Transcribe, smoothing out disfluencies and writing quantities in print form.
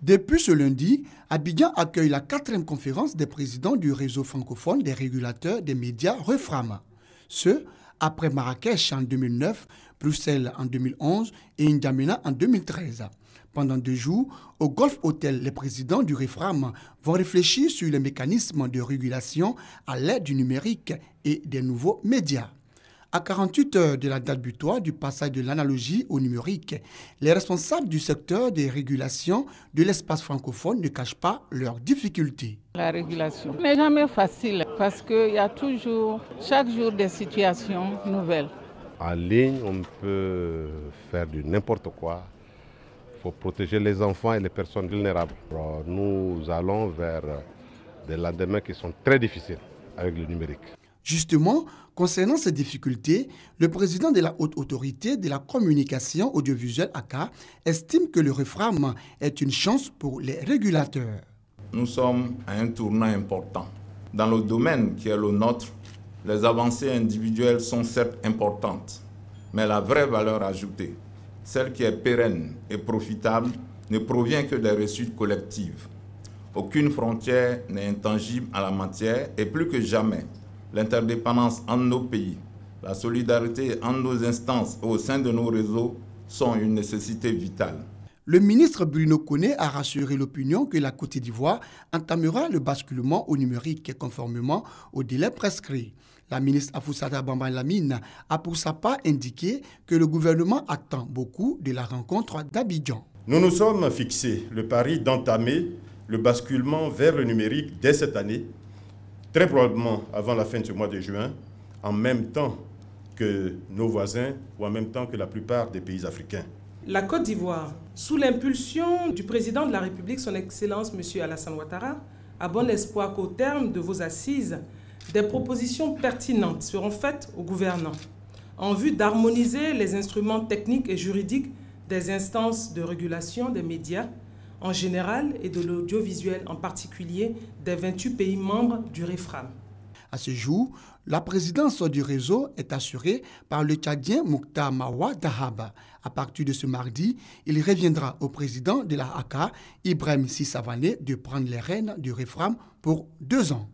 Depuis ce lundi, Abidjan accueille la 4e conférence des présidents du réseau francophone des régulateurs des médias REFRAM. Ce, après Marrakech en 2009, Bruxelles en 2011 et N'Djamena en 2013. Pendant 2 jours, au Golf Hotel, les présidents du REFRAM vont réfléchir sur les mécanismes de régulation à l'aide du numérique et des nouveaux médias. À 48 heures de la date butoir du passage de l'analogie au numérique, les responsables du secteur des régulations de l'espace francophone ne cachent pas leurs difficultés. La régulation n'est jamais facile parce qu'il y a toujours, chaque jour, des situations nouvelles. En ligne, on peut faire du n'importe quoi. Il faut protéger les enfants et les personnes vulnérables. Alors, nous allons vers des lendemains qui sont très difficiles avec le numérique. Justement, concernant ces difficultés, le président de la Haute Autorité de la Communication Audiovisuelle (ACA) estime que le REFRAM est une chance pour les régulateurs. Nous sommes à un tournant important. Dans le domaine qui est le nôtre, les avancées individuelles sont certes importantes, mais la vraie valeur ajoutée, celle qui est pérenne et profitable, ne provient que des réussites collectives. Aucune frontière n'est intangible en la matière et plus que jamais, l'interdépendance entre nos pays, la solidarité entre nos instances et au sein de nos réseaux sont une nécessité vitale. Le ministre Bruno Koné a rassuré l'opinion que la Côte d'Ivoire entamera le basculement au numérique conformément au délai prescrit. La ministre Afoussata Bamba Lamine a pour sa part indiqué que le gouvernement attend beaucoup de la rencontre d'Abidjan. Nous nous sommes fixés le pari d'entamer le basculement vers le numérique dès cette année, très probablement avant la fin de ce mois de juin, en même temps que nos voisins ou en même temps que la plupart des pays africains. La Côte d'Ivoire, sous l'impulsion du président de la République, son Excellence M. Alassane Ouattara, a bon espoir qu'au terme de vos assises, des propositions pertinentes seront faites aux gouvernants en vue d'harmoniser les instruments techniques et juridiques des instances de régulation des médias en général et de l'audiovisuel en particulier des 28 pays membres du REFRAM. À ce jour, la présidence du réseau est assurée par le Tchadien Mokhtar Mawa Dahaba. À partir de ce mardi, il reviendra au président de la ACA, Ibrahim Sissavané, de prendre les rênes du REFRAM pour 2 ans.